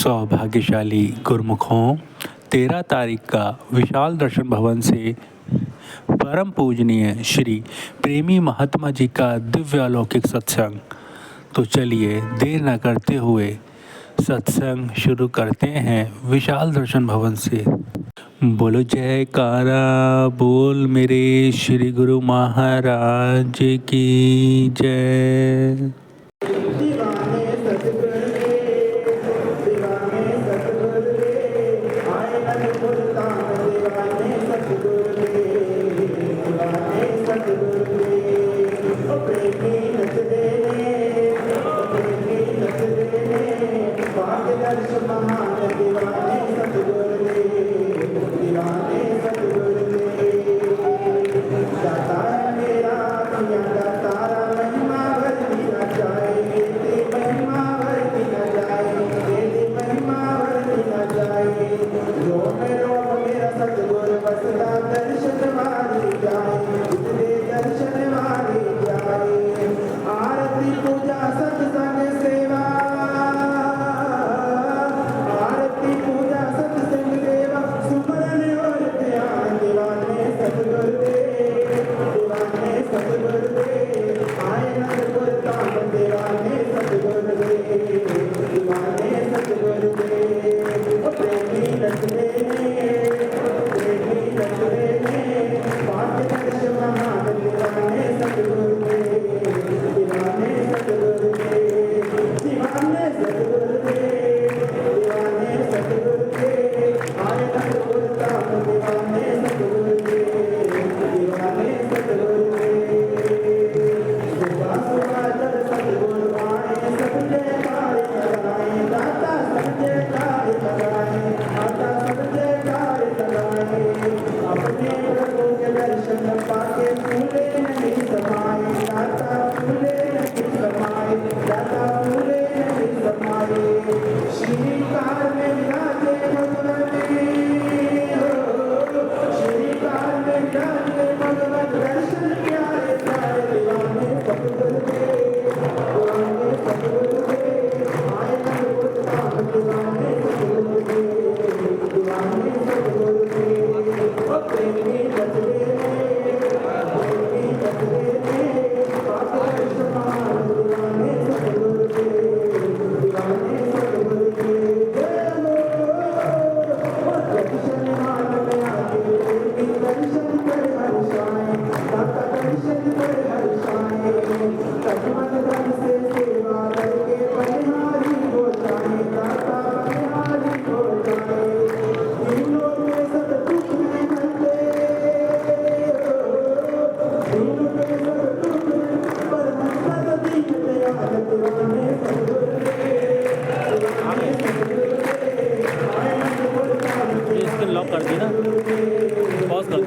सौभाग्यशाली गुरुमुखों, 13 तारीख का विशाल दर्शन भवन से परम पूजनीय श्री प्रेमी महात्मा जी का दिव्य अलौकिक सत्संग। तो चलिए देर न करते हुए सत्संग शुरू करते हैं विशाल दर्शन भवन से। बोलो जयकारा बोल मेरे श्री गुरु महाराज की जय। लॉक कर दी ना, पॉज कर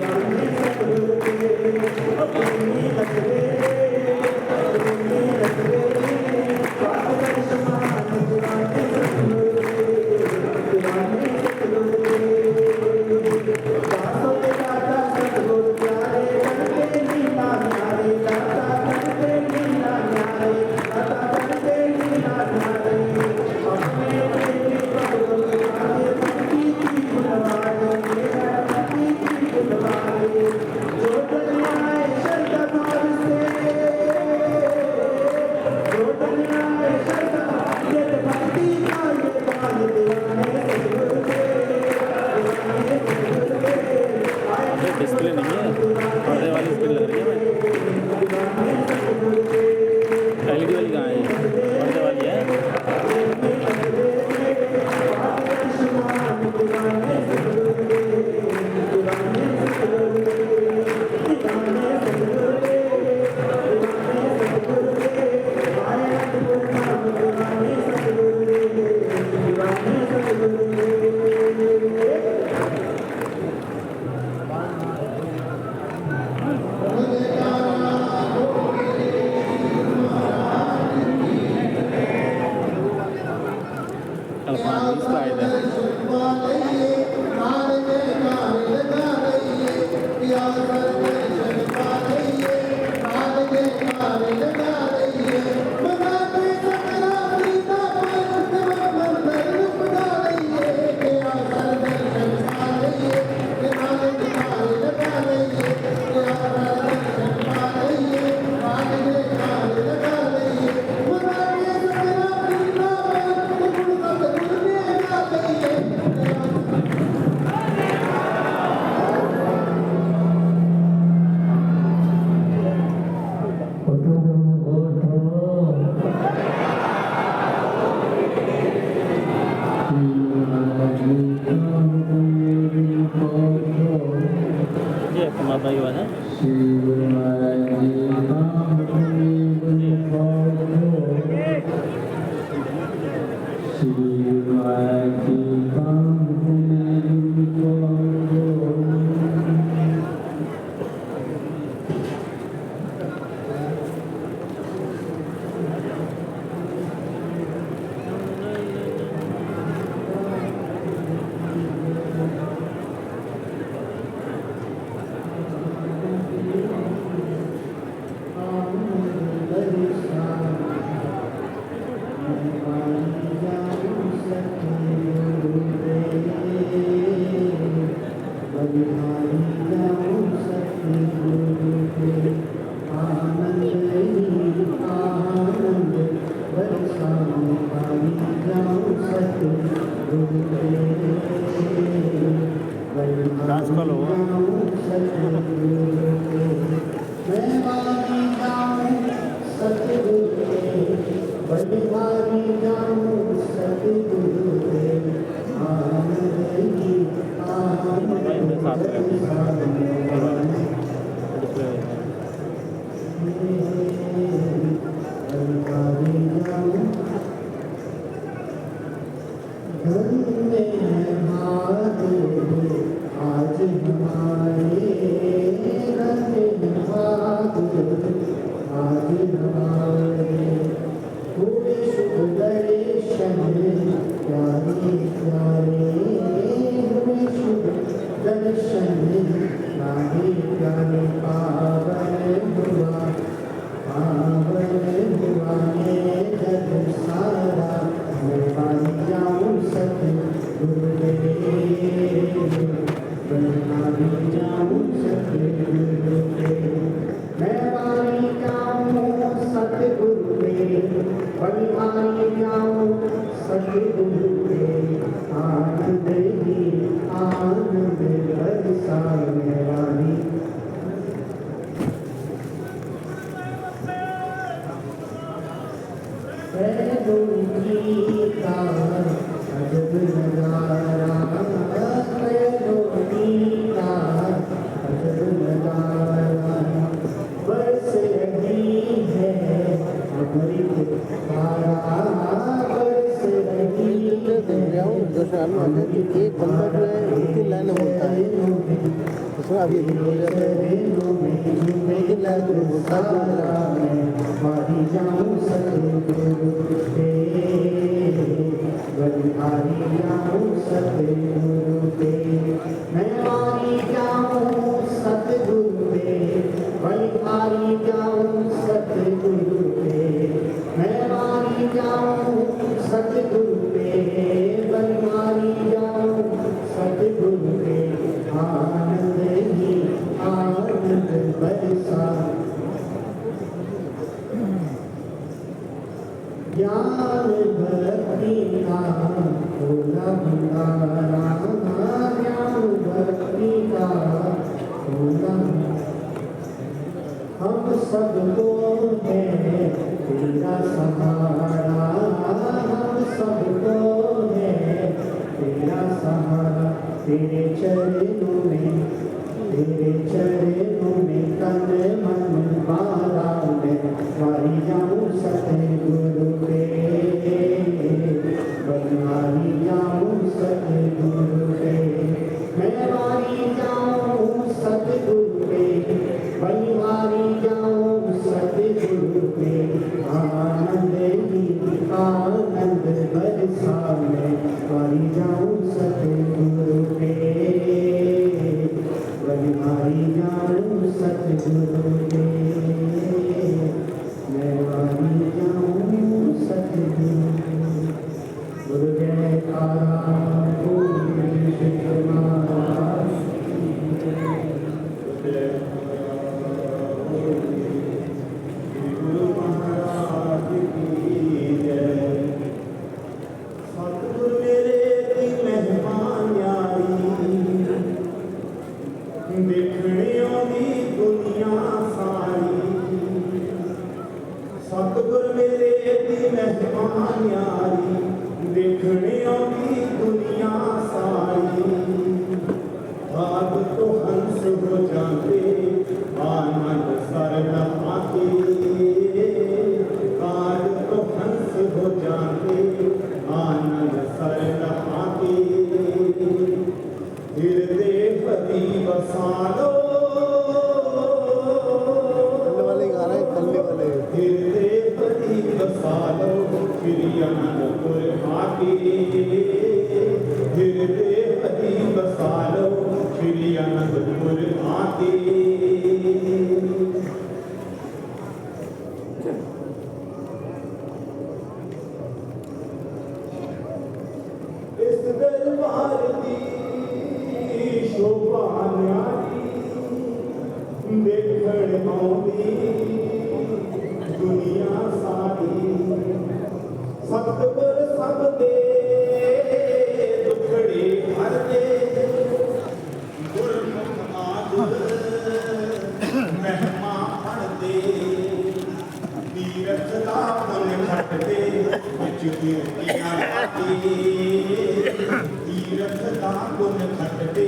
डिस्प्ले नहीं है, पर्दे वाली स्क्रीन लग रही है। एलईडी वाली कहाँ है? पर्दे वाली है। बाबा की बात है। डांस कल होगा। एक बंदा जो है 2-3 लाइनें बोलता है, उसमें अभी हो जाता है 2-3 लाइन बोलता सतगुरु मेरे दी मेहमान बसालो कल्ले वाले गा रहे हैं, कल्ले वाले। हृदय पति बसालो श्री अनंतपुर आके हृदय पति बसालो श्री अनंतपुर आके इस दरबार की शोभा न्यारी देखण आउंदी दुनिया सारी सतगुर सब दे दुखड़े हरदे गुरमुख आदि महिमा पढ़दे तीरथ दा पुन खटदे विच कीर्तियां लाके तीरथ दा पुन खटदे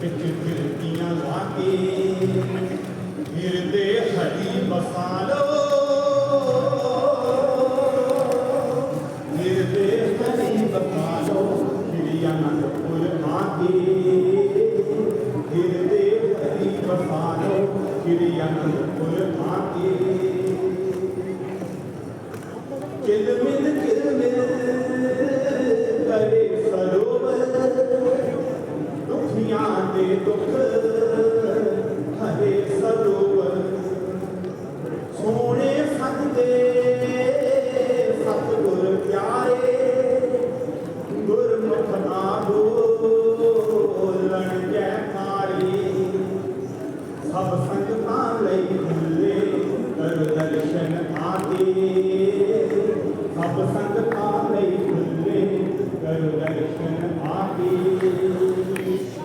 विच कीर्तियां लाके हृदय हरि बसालो हृदय हरि बसालो श्री अनंतपुर आके हृदय हरि बसालो श्री अनंतपुर आके किलमिल करे सरोवर दुखियां दे दुख हरे सरोवर सोने सतदे सतगुर प्यारे गुरमुख ना बोलन जयकारे सब संगतां लई खुले कर दर्शन आके सब संगतां लई खुले कर दर्शन आके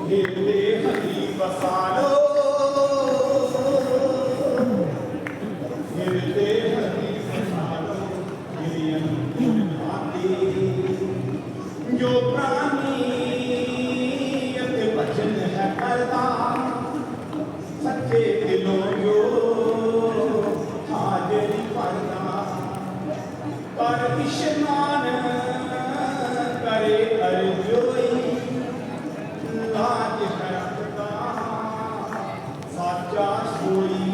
हृदय हरि बसालो हृदय हरि बसालो श्री अनंतपुर आके जो प्राणी अति वचन है करता सच्चे दिलों जो हाजिरी करता कर इशनान करे अर्जोई लाज करता साचा सोई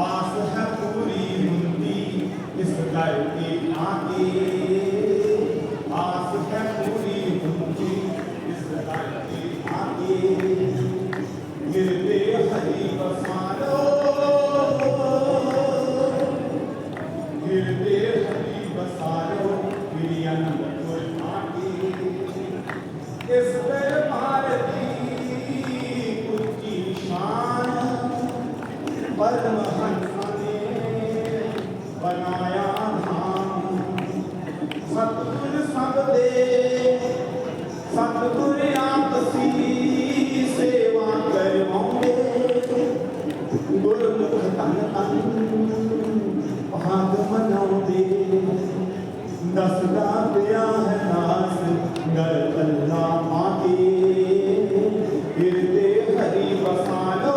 आस है पूरी हुंदी इस घर के आगे आस है पूरी हुंदी इस घर के आगे हृदय हरि बसालो हृदय हरि बसालो श्री अनंतपुर आके इस दरबार की ऊंची शान परमहंस ने बनाया धाम सतगुर सब दे सतगुर आपसी सेवा करवाओगे गुरमुख तन तन भाग मनाओगे दसदा पिया है दास घर अल्लाह आके हृदय हरि बसालो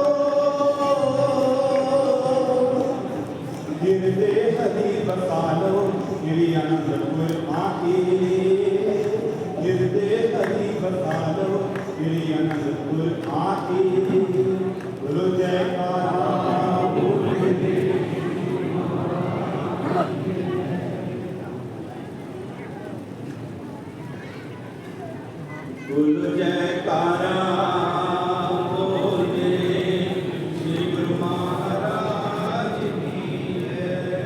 हृदय हरि बसालो श्री अनंतपुर आके हृदय हरि बसालो श्री अनंतपुर आके बोलो जयकारा बोल दे बोलो जयकारा बोल दे श्री गुरु महाराज की जय।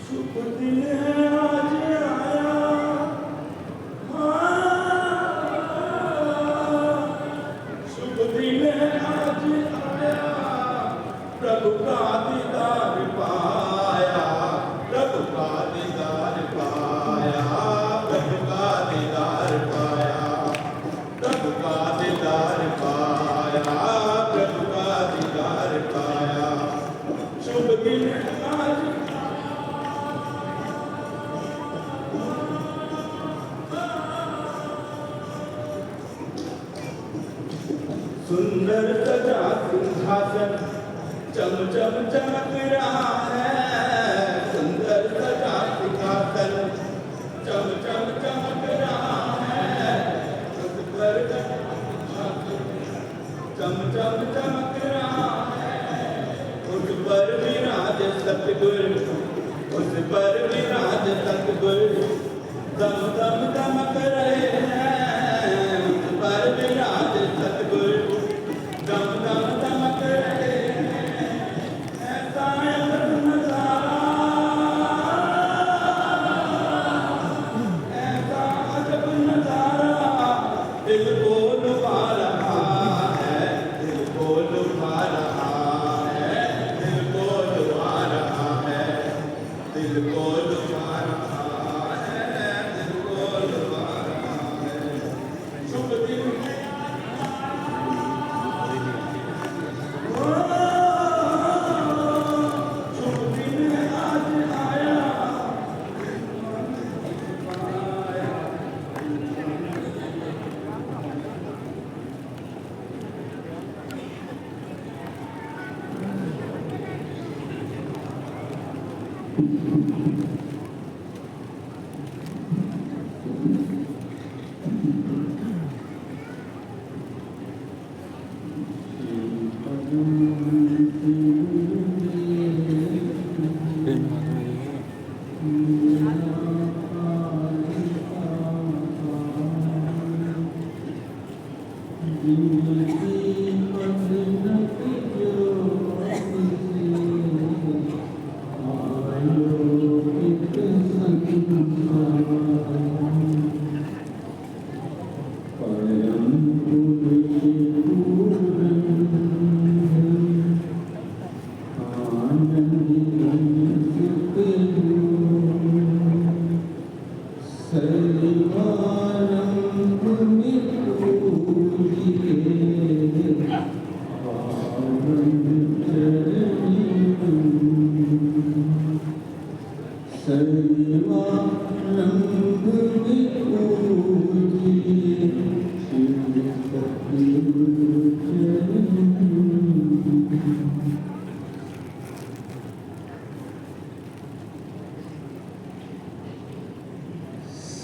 शुभ दिन है आज आया शुभ दिन है आज आया प्रभु का दीदार पाया प्रभु का दीदार पाया प्रभु का दीदार पाया प्रभु का दीदार पाया प्रभु का दीदार पाया शुभ दिन आज सुंदर सजा सिंहासन चम चम चमक रहा है सुंदर सजा सिंहासन चम चम चमक रहा है उस पर दम दम दमक रहे हैं उस पर विराज सतगुरु दम दम दमक रहे हैं ऐसा अजब नजारा ऐसा अजब नजारा दिल को लुभा रहा है दिल को लुभा रहा है दिल को लुभा रहा है दिल को लुभा रहा है दिल को लुभा रहा है शुभ दिन शुभ दिन आज आया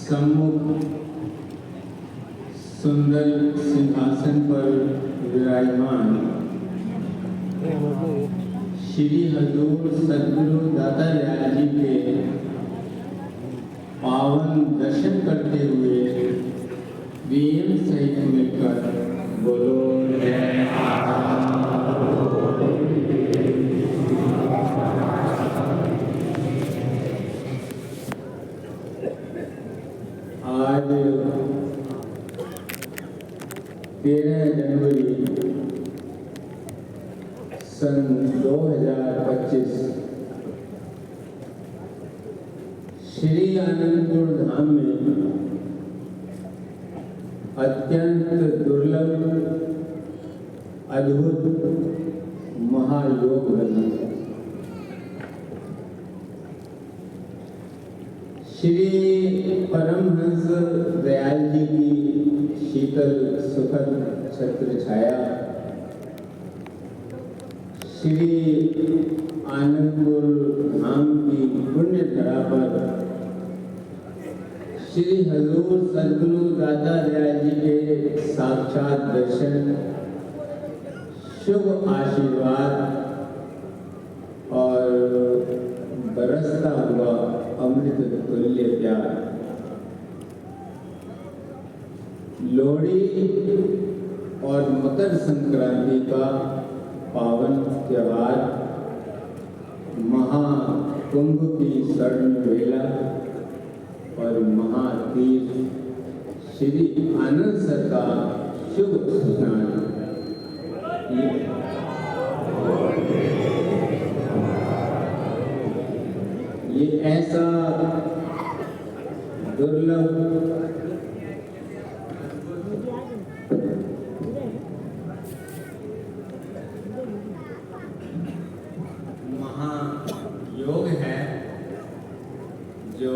सम्मुख सुंदर सिंहासन पर विराजमान श्री हजूर सद्गुरु दाता दयाल जी के पावन दर्शन करते हुए वीएम सहित मिलकर बोलो जय आज 13 जनवरी सन 2025 श्री आनंदपुर धाम में अत्यंत दुर्लभ अद्भुत महायोग बना। श्री परमहंस दयाल जी की शीतल सुखद छत्र छाया श्री आनंदपुर धाम की पुण्य धरा पर श्री हजूर सद्गुरु दाता दयाल जी के साक्षात दर्शन शुभ आशीर्वाद और बरसता हुआ अमृत तुल्य प्यार लोहड़ी और मकर संक्रांति का पावन त्योहार महाकुंभ की स्वर्ण वेला और महातीर्थ श्री आनंद सर का शुभ स्नान ये ऐसा दुर्लभ महायोग है जो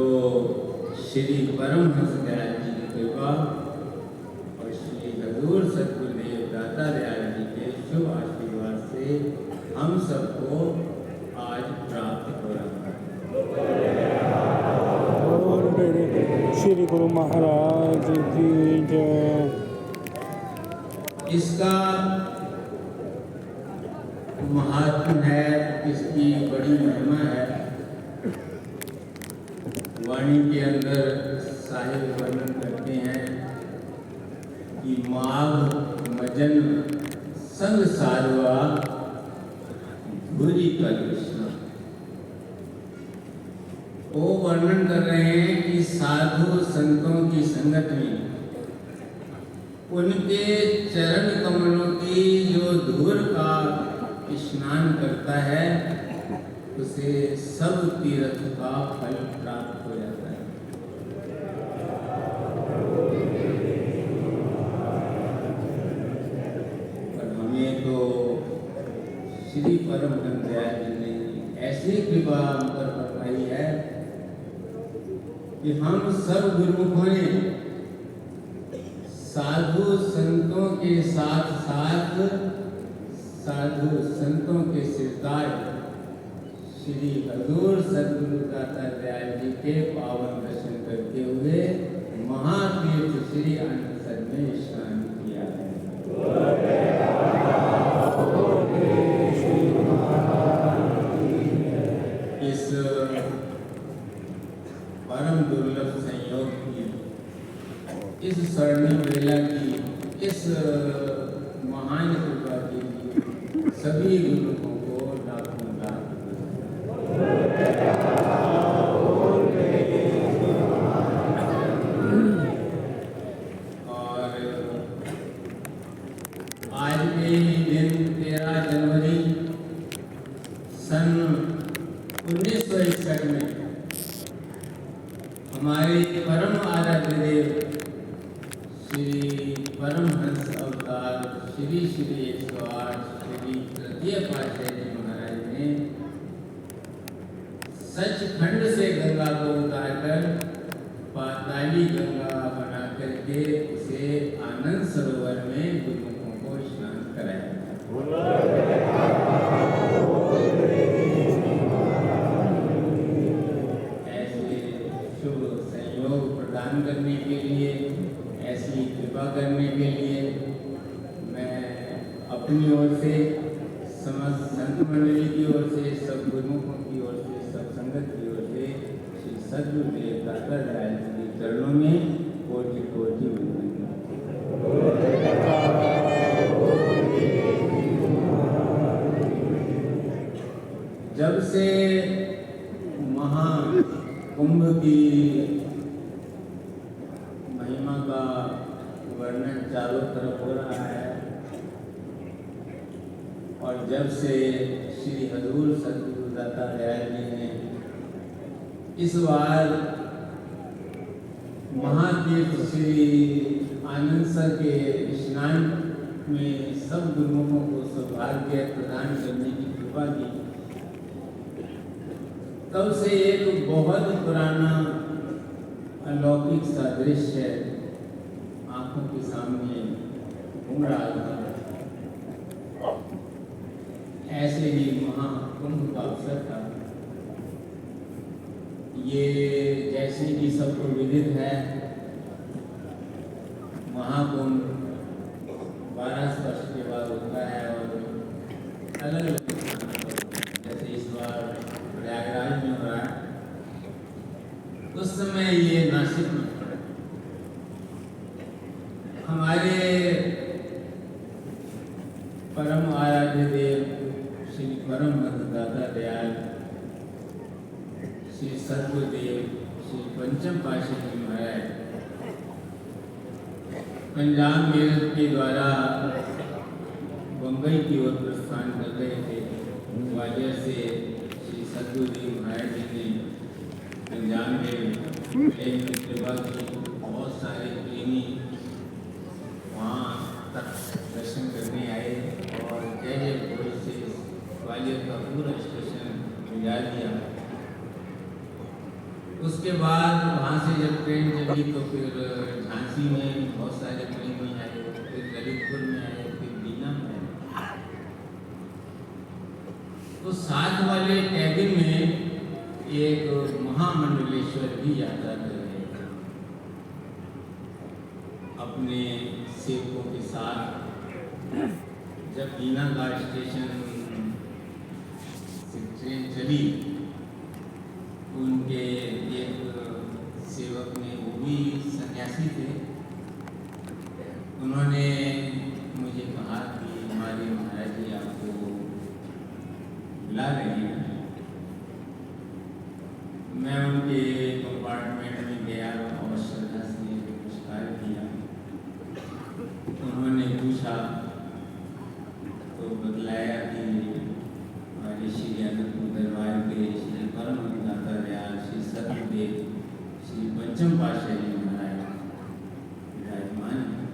श्री परमहंस दयाल जी की कृपा और श्री हजूर सद्गुरुदेव दाता दयाल जी के शुभ आशीर्वाद से हम सबको आज प्राप्त हो रहा है। श्री गुरु महाराज की जय। इसका महात्म है, इसकी बड़ी महिमा है। वाणी के अंदर साहिब वर्णन करते हैं कि माघ मजन संग सारवा भूरी का कृष्ण। वो वर्णन कर रहे हैं कि साधु संतों की संगत में उनके चरण कमलों की जो धूल का स्नान करता है उसे सब तीर्थ का फल प्राप्त हो जाता है। और हमें तो श्री परमहंस दयाल जी ने ऐसी कृपा हम पर फरमाई है कि हम सब गुरुमुखों ने साधु संतों के साथ साथ साधु संतों के सिरताज श्री हजूर सद्गुरु दाता दयाल जी के पावन दर्शन करते हुए महातीर्थ श्री आनंद सर में स्नान किया है। इस परम दुर्लभ संयोग की, इस स्वर्णिम वेला की, इस महान कृपा के लिए सभी गुरुओं को लाखों लाख और आज के दिन 13 जनवरी सन 1961 में हमारे परम आराध्य देव श्री परमहंस अवतार श्री श्री 108 श्री तृतीय पातशाही जी महाराज ने सचखंड से गंगा को उतारकर पाताली गंगा बना करके उसे आनंद सरोवर में गुरुमुखों को स्नान कराया। ऐसे शुभ संयोग प्रदान करने के लिए, ऐसी कृपा करने के लिए मैं अपनी ओर से, समस्त संत मंडली की ओर से, सब गुरुमुखों की ओर से, सब संगत की ओर से श्री सद्गुरुदेव दाता दयाल जी के चरणों में कोटि कोटि वंदन। जब से महाकुंभ की महिमा का वर्णन चारों तरफ हो रहा है और जब से श्री हजूर सद्गुरु दाता दयाल जी ने इस बार महातीर्थ श्री आनंद सर के स्नान में सब गुरुमुखों को सौभाग्य प्रदान करने की कृपा की, तब से एक बहुत पुराना अलौकिक सा दृश्य आंखों के सामने घूम रहा था। ऐसे ही महाकुंभ का अवसर था। ये जैसे कि सबको विदित है, महाकुंभ 12 वर्ष के बाद होता है और अलग अलग, जैसे इस बार प्रयागराज में हो रहा है, उस समय ये नासिक में हमारे परम आराध्य देव श्री परमहंस दाता दयाल श्री सद्गुरुदेव श्री पंचम पातशाही जी महाराज पंजाब मेरठ के द्वारा बम्बई की ओर प्रस्थान कर रहे थे। ग्वालियर से श्री सद्गुरुदेव महाराज जी ने पंजाब में कृपा की, बहुत सारे प्रेमी वहाँ तक दर्शन करने आए और जय जय भोज से ग्वालियर का पूरा स्टेशन गुजार दिया। उसके बाद वहाँ से जब ट्रेन चली तो फिर झांसी में बहुत सारे प्रेमी आए, फिर ललितपुर में आए, फिर बीना में आए। तो साथ वाले कैबिन में एक महामंडलेश्वर भी यात्रा कर रहे थे अपने सेवकों के साथ। जब बीना घाट स्टेशन से ट्रेन चली, उनके एक सेवक ने, वो भी सन्यासी थे। उन्होंने मुझे कहा कि हमारे महाराज जी आपको बुला रहे हैं। मैं उनके कंपार्टमेंट में गया और श्रद्धा से नमस्कार किया। उन्होंने पूछा तो बतलाया कि हमारे श्री अनंतपुर दरबार के श्री परम दाता दयाल श्री सत्यदेव श्री पंचम पातशाही जी महाराज विराजमान हैं।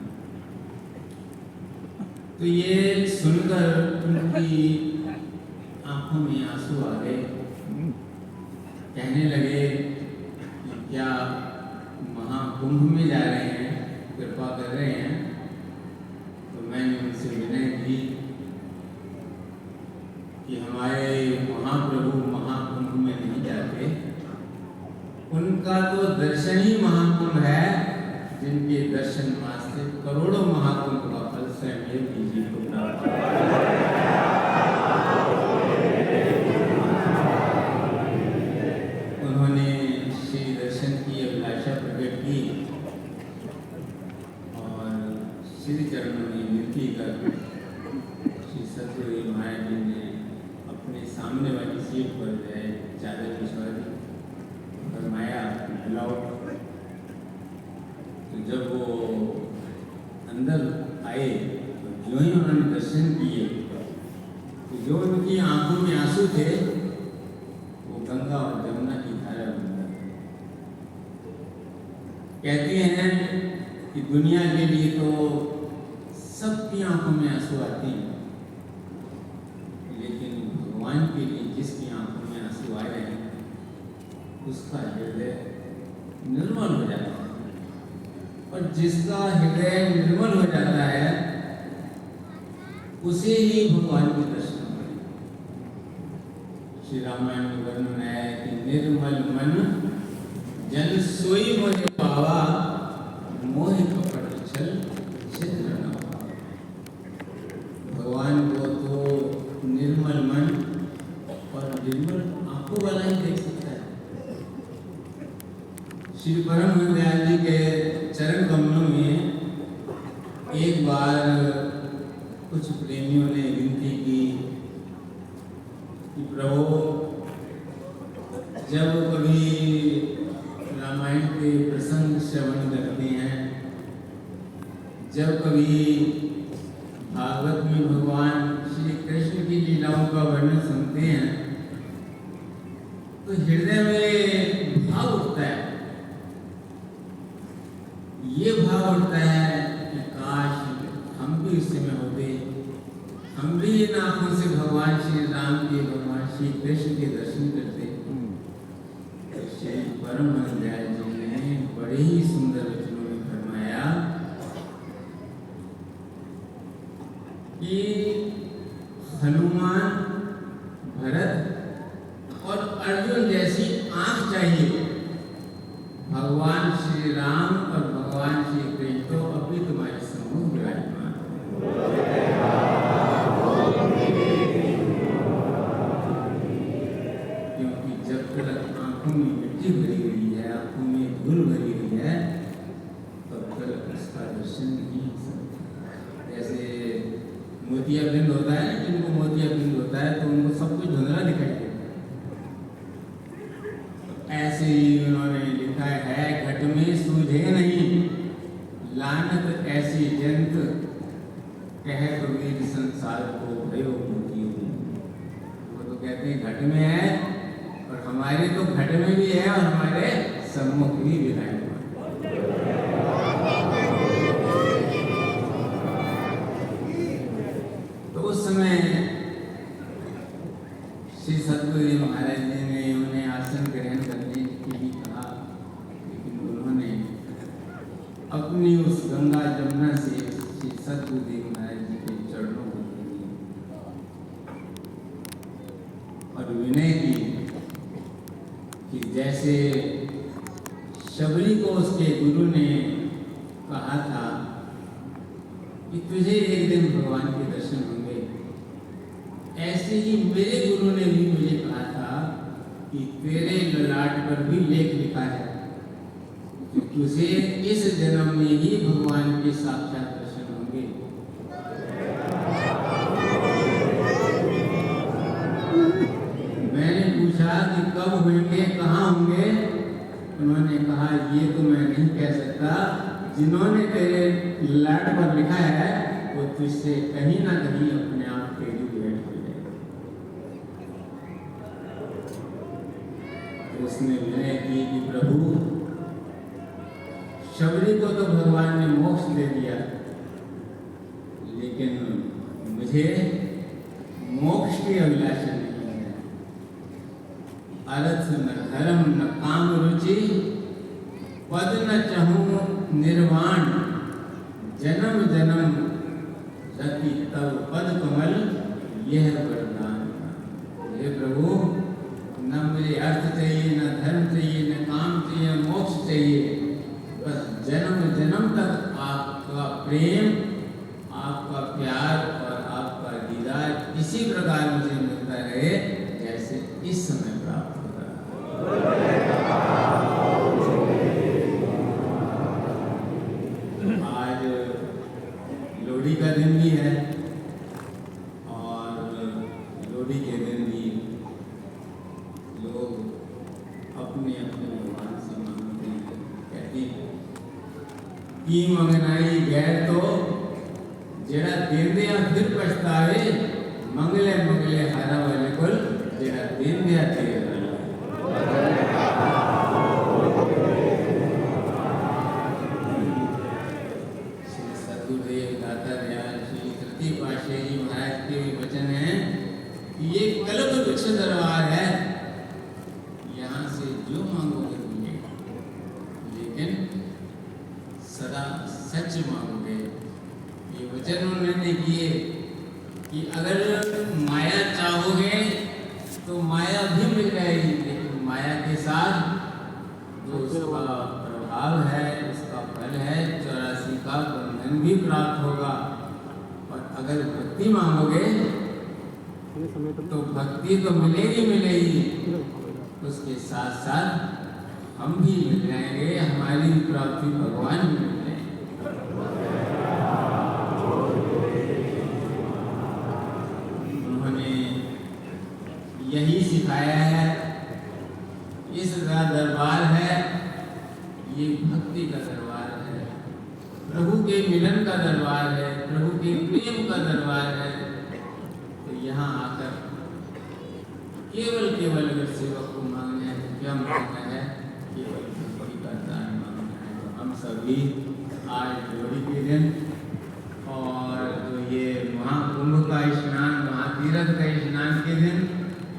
तो ये सुनकर उनकी आंखों में आंसू आ गए। कहने लगे कि क्या महाकुंभ में जा रहे हैं, कृपा कर रहे हैं। तो मैंने उनसे विनय की कि हमारे महाप्रभु महाकुंभ में नहीं जाते, उनका तो दर्शन ही महाकुंभ है, जिनके दर्शन मात्र करोड़ों महाकुंभ का फल स्वयं जी को प्राप्त है। उन्होंने श्री दर्शन की अभिलाषा प्रकट की और श्री चरणों में विनती कर श्री सत्यदेव महाराज जी ने अपने सामने वाली सीट पर गए, चादर बिछा दी, फरमाया बुलाओ। तो जब वो अंदर आए तो जो ही उन्होंने दर्शन किए तो जो उनकी आंखों में आंसू थे वो गंगा और जमुना की धारा बन गए। कहते हैं कि दुनिया के लिए तो सबकी आंखों में आंसू आते हैं, लेकिन भगवान के लिए जिसकी आंखों में आंसू आ रहे हैं उसका हृदय निर्मल हो जाता है। और जिसका हृदय निर्मल हो जाता है उसे ही भगवान के दर्शन होते हैं। श्री रामायण में वर्णन है कि निर्मल मन जन सोई मोहि पावा, मोहि कपट छल छिद्र न पावा। भगवान को तो निर्मल मन और निर्मल आंखों वाला ही देख सकता है। श्री परम दयाल जी के चरण कमलों में एक बार कुछ प्रेमियों ने विनती की कि प्रभु, जब कभी रामायण के प्रसंग श्रवण करते हैं, जब कभी भागवत में भगवान श्री कृष्ण की लीलाओं का वर्णन सुनते हैं तो हृदय में भाव उठता है। ये भाव उठता है कि काश हम भी उस समय होते, हम भी इन आंखों से भगवान श्री राम के, भगवान श्री कृष्ण के दर्शन करते। तो श्री परम दयाल जी ने बड़े ही सुंदर वचनों में फरमाया कि हनुमान, भरत और अर्जुन जैसी आंख चाहिए। भगवान श्री राम और भगवान श्री कृष्ण तो अभी तुम्हारे सम्मुख विराजमान। क्योंकि जब तक आंखों में मिट्टी भरी हुई है, आंखों में धूल भरी हुई है, तब तक उसका दर्शन नहीं हो सकता। जैसे मोतियाबिंद होता है, जिनको मोतियाबिंद होता है तो उनको सब कुछ धुंधला दिखाई देता है। ऐसे ही उन्होंने लिखा है, घट में सूझे नहीं लानत ऐसी जंत, कह कबीर संसार को भयो मोती। वो तो कहते हैं घट में है, और हमारे तो घट में भी है और हमारे सम्मुख भी विराजमान। तो उस समय श्री सतगुरु महाराज जी ने उन्हें आसन ग्रहण करने के लिए कहा, लेकिन उन्होंने अपनी उस गंगा जमुना से श्री सतगुरुदेव महाराज जी के चरणों को और विनय की कि जैसे शबरी को उसके गुरु ने कहा था कि तुझे एक दिन भगवान के दर्शन होंगे, ऐसे ही मेरे गुरु ने भी मुझे कहा था कि तेरे ललाट पर भी लेख लिखा है तुझे इस जन्म में ही भगवान के साक्षात दर्शन होंगे। मैंने पूछा कि कब होंगे, कहाँ होंगे? उन्होंने कहा ये तो मैं नहीं कह सकता, जिन्होंने तेरे ललाट पर लिखा है वो तुझसे कहीं ना कहीं अपने आप तेरी भेंट हो जाएगी। तो उसने विनय की कि प्रभु, शबरी को तो भगवान ने मोक्ष दे दिया, लेकिन मुझे मोक्ष की अभिलाषा नहीं है। अर्थ न धर्म न काम रुचि, पद न चाहूं निर्वाण, जन्म जन्म रति तब पद कमल, यह वरदान। हे प्रभु, न मुझे अर्थ चाहिए, न धर्म चाहिए, न काम चाहिए, मोक्ष चाहिए, बस जन्म जन्म तक आपका प्रेम, आपका प्यार और आपका दीदार इसी प्रकार मुझे मिलता रहे जैसे इस समय प्राप्त हो रहा है। आज लोहड़ी का दिन भी है और लोहड़ी के दिन भी लोग अपने अपने भगवान से मांगते हैं, कहते हैं की मंगनाई गैर तो जेड़ा दिन दिया फिर पछतावे, मंगले मंगले हारा वाले कुल जेड़ा दिन दिया तेरे श्री सतगुरुदेव दाता दयाल श्री तृतीय पातशाही जी महाराज के वचन है कि ये कल्प वृक्ष दरबार है, यहाँ से जो मांगोगे मिलेगा, लेकिन सदा सच मांगोगे। ये वचन उन्होंने किए कि अगर माया चाहोगे तो माया भी मिल जाएगी, लेकिन माया के साथ जो उसका प्रभाव है, उसका फल है 84 का बंधन भी प्राप्त होगा। और अगर भक्ति मांगोगे तो भक्ति तो मिलेगी मिलेगी, उसके साथ साथ हम भी मिल जाएंगे, हमारी प्राप्ति भगवान भी मिल जाएंगे। उन्होंने यही सिखाया है। इसका दरबार है, ये भक्ति का दरबार है, प्रभु के मिलन का दरबार है, प्रभु के प्रेम का दरबार है। तो यहाँ आकर केवल अगर सेवक को मांगना है तो क्या मांगना है? केवल भक्ति का दान मांगना है। तो हम सभी आज लोहड़ी के दिन और जो ये महाकुंभ का स्नान, महातीरथ का स्नान के दिन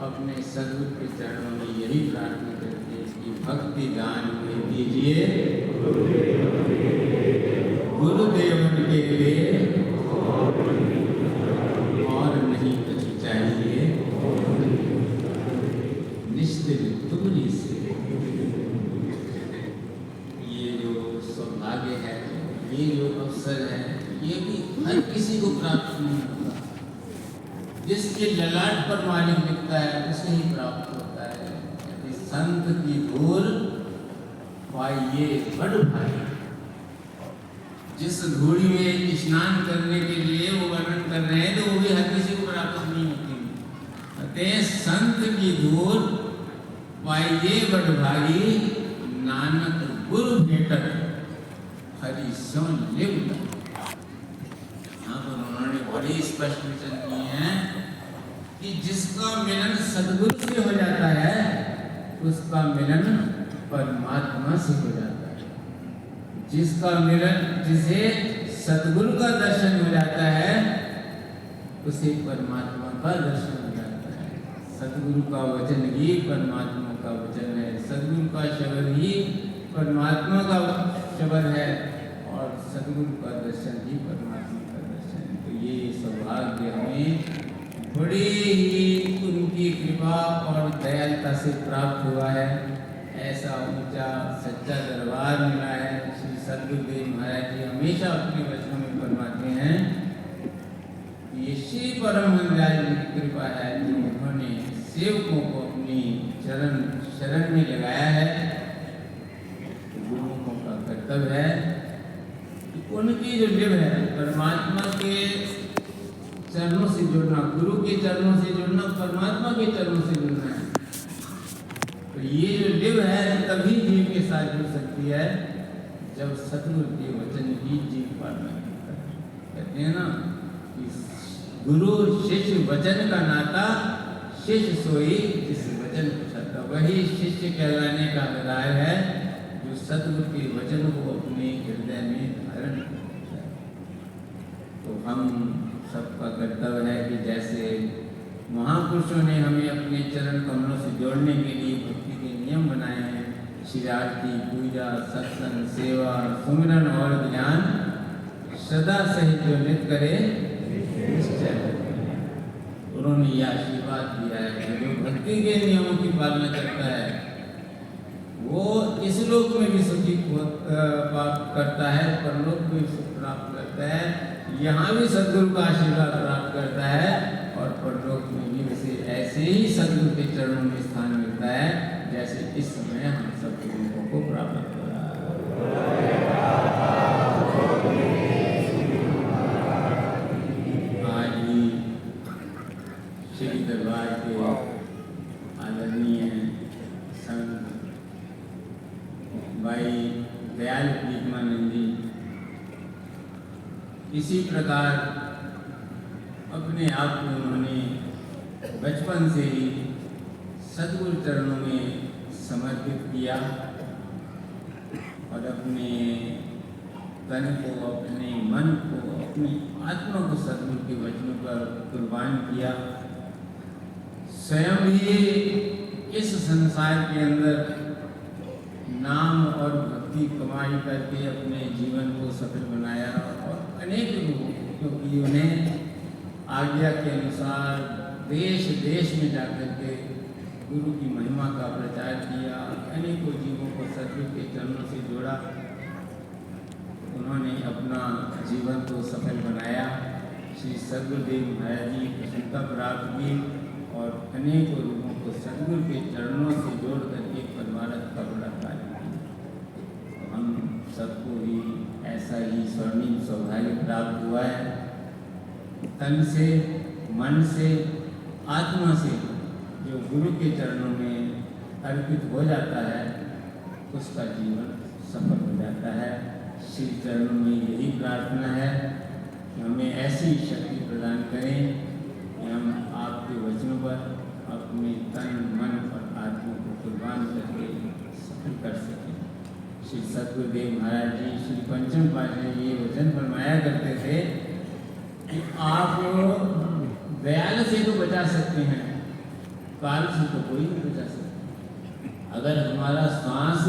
अपने सद्गुरु के चरणों में यही प्रार्थना करते हैं कि भक्ति दान में दीजिए गुरुदेव के लिए, और नहीं कुछ चाहिए निश्चित तुमरी से। ये जो सौभाग्य है, ये जो अवसर है, ये भी हर किसी को प्राप्त नहीं होता। जिसके ललाट पर मालिक लिखता है उसे ही प्राप्त होता है। यदि संत की धूल पाइए बड़ भाई। जिस धूली में स्नान करने के लिए वो वर्णन कर रहे हैं तो वो भी हर किसी को प्राप्त नहीं होती। अतः संत की धूल पाइए बड़ भागी, नानक गुरु भेटत हरि सो लिव। यहाँ पर उन्होंने बड़ी स्पष्ट वचन किए हैं कि जिसका मिलन सद्गुरु से हो जाता है उसका मिलन परमात्मा से हो जाता है। जिसका मिलन, जिसे सद्गुरु का दर्शन हो जाता है उसे परमात्मा का दर्शन हो जाता है। सद्गुरु का वचन ही परमात्मा का वचन है, सद्गुरु का शब्द ही परमात्मा का शब्द है, और सद्गुरु का दर्शन ही परमात्मा का दर्शन है। तो ये सौभाग्य हमें बड़ी ही उनकी कृपा और दयालुता से प्राप्त हुआ है। ऐसा ऊंचा सच्चा दरबार मिला है। श्री सद्गुरुदेव महाराज जी हमेशा अपने वचनों में फरमाते हैं कि ये श्री परमहंस जी की कृपा है जो उन्होंने सेवकों को अपनी शरण में लगाया है। गुरुमुखों का उनकी जो लिव है परमात्मा के चरणों से जुड़ना, गुरु के चरणों से जुड़ना, परमात्मा के चरणों से जुड़ना है। तो ये जो लिव है तभी जीव के साथ जुड़ सकती है जब सतगुरु के वचन की जीव पालना करता है। कहते हैं ना कि गुरु शिष्य वचन का नाता, शिष्य सोई जिस वचन पूछता, वही शिष्य कहलाने का हकदार है जो सतगुरु के वचन को अपने हृदय में धारण करता है। तो हम सबका कर्तव्य है कि जैसे महापुरुषों ने हमें अपने चरण कमलों से जोड़ने के लिए भक्ति के नियम बनाए हैं, श्री आरती, पूजा, सत्संग, सेवा, सुमिरन और ध्यान सदा सहित जो नित्य करे निश्चय। उन्होंने यह आशीर्वाद दिया है कि जो भक्ति के नियमों की पालना करता है वो इस लोक में भी सुखी करता है, परलोक में भी सुख प्राप्त करता है, यहाँ भी सद्गुरु का आशीर्वाद प्राप्त करता है और परलोक में भी उसे ऐसे ही सद्गुरु के चरणों में स्थान मिलता है जैसे इस समय हम सब गुरुओं को प्राप्त हो रहा है। आज ही श्री दरबार के आदरणीय संत भाई दयाल प्रीतमानंद जी इसी प्रकार अपने आप को उन्होंने बचपन से ही सद्गुरु चरणों में समर्पित किया और अपने तन को, अपने मन को, अपनी आत्मा को सद्गुरु के वचनों पर कुर्बान किया। स्वयं भी इस संसार के अंदर नाम और भक्ति कमाई करके अपने जीवन को सफल बनाया और अनेक लोगों क्योंकि उन्हें आज्ञा के अनुसार देश देश में जाकर के गुरु की महिमा का प्रचार किया, अनेकों जीवों को सद्गुरु के चरणों से जोड़ा। उन्होंने अपना जीवन को सफल बनाया। श्री सद्गुरुदेव महाराज जी प्रसन्नता प्राप्त की और अनेकों लोगों को सद्गुरु के चरणों से जोड़ करके परमार्थ का बड़ा कार्य किया। तो हम सबको भी ऐसा ही स्वर्णिम सौभाग्य प्राप्त हुआ है। तन से, मन से, आत्मा से जो गुरु के चरणों में अर्पित हो जाता है उसका जीवन सफल हो जाता है। श्री चरणों में यही प्रार्थना है कि हमें ऐसी शक्ति प्रदान करें कि हम आपके वचनों पर अपने तन, मन और आत्मा को कुर्बान करके सफल कर सकें। श्री सद्गुरुदेव महाराज जी श्री पंचम पातशाह ये वचन फरमाया करते थे कि आप दयाल से तो बचा सकते हैं, काल से तो कोई नहीं बचा सकता। अगर हमारा श्वास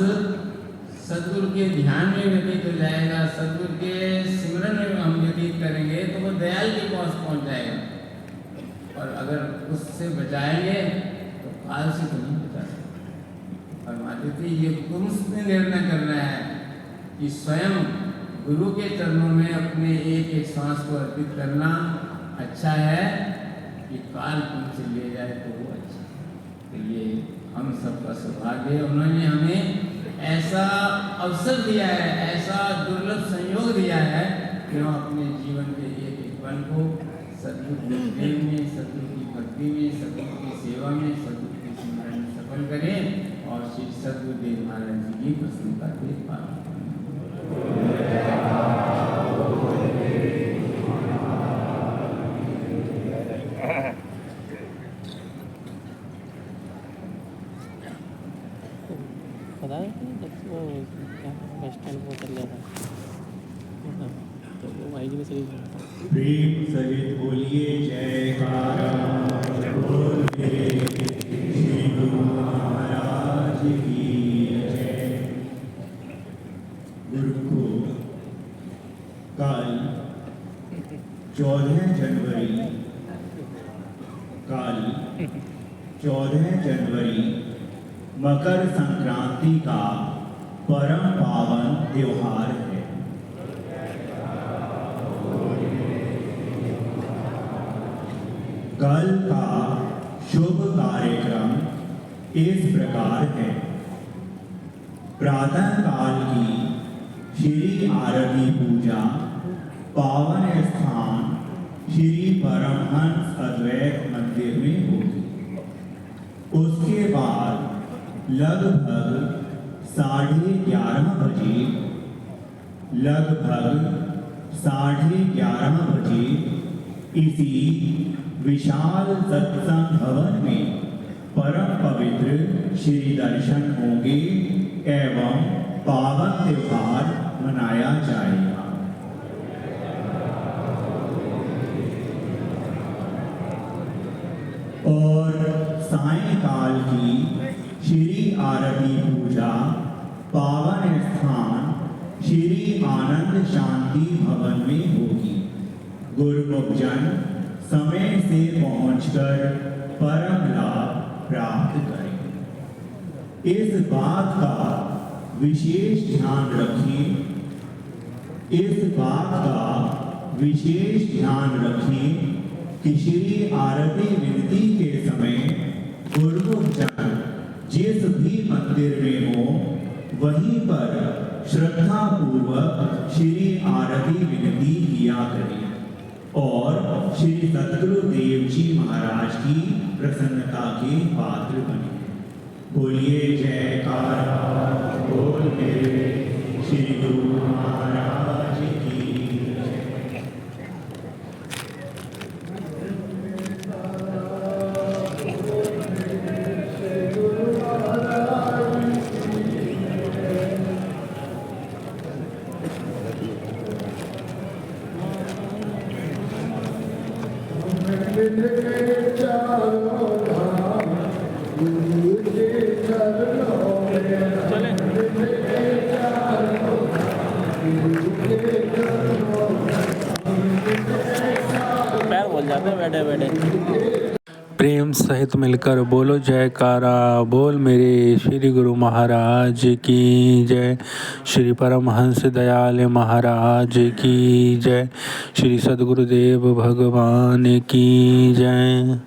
सद्गुरु के ध्यान में व्यतीत हो जाएगा, सद्गुरु के सिमरन में हम व्यतीत करेंगे तो वो दयाल के पास पहुंच जाएगा। और अगर उससे बचाएंगे तो काल से तो नहीं बचा सकते। फरमाते थे ये तुमसे निर्णय करना है कि स्वयं गुरु के चरणों में अपने एक एक सांस को अर्पित करना अच्छा है कि काल तुमसे ले जाए तो वो अच्छा। तो ये हम सबका सौभाग्य है। उन्होंने हमें ऐसा अवसर दिया है, ऐसा दुर्लभ संयोग दिया है कि हम अपने जीवन के एक एक पल को सद्गुरु के प्रेम में, सद्गुरु की भक्ति में, सद्गुरु की सेवा में, सद्गुरु के स्मरण में सफल करें और श्री सद्गुरुदेव महाराज जी की प्रसन्नता के पालन पता है वो बस स्टैंड पर चल गया था तो वो भाई जी ने सही कहा था। प्रेम सहित बोलिए जयकारा बोल श्री गुरु महाराज की जय। गुरु को कल 14 जनवरी मकर संक्रांति का परम पावन त्योहार है। कल का शुभ कार्यक्रम इस प्रकार है। प्रातः काल की श्री आरती आरती पूजा पावन स्थान श्री परमहंस अद्वैत मंदिर में होगी। उसके बाद लगभग 11:30 बजे इसी विशाल सत्संग भवन में परम पवित्र श्री दर्शन होंगे एवं पावन त्योहार मनाया जाएगा। और सायंकाल की श्री आरती पूजा पावन स्थान श्री आनंद शांति भवन में होगी। गुरुमुख जन समय से पहुंचकर परम लाभ प्राप्त करें। इस बात का विशेष ध्यान रखें कि श्री आरती विनती के समय गुरुमुख जन जिस भी मंदिर में हो वहीं पर श्रद्धा पूर्वक श्री आरती विनती किया करें और श्री सद्गुरुदेव जी महाराज की प्रसन्नता के पात्र बने। बोलिए जयकारा बोल मेरे श्री गुरु महाराज की। पैर बोल जाते हैं बैठे बैठे। प्रेम सहित मिलकर बोलो जयकारा बोल मेरे श्री गुरु महाराज की जय। श्री परमहंस दयाल महाराज की जय। श्री सद्गुरुदेव भगवान की जय।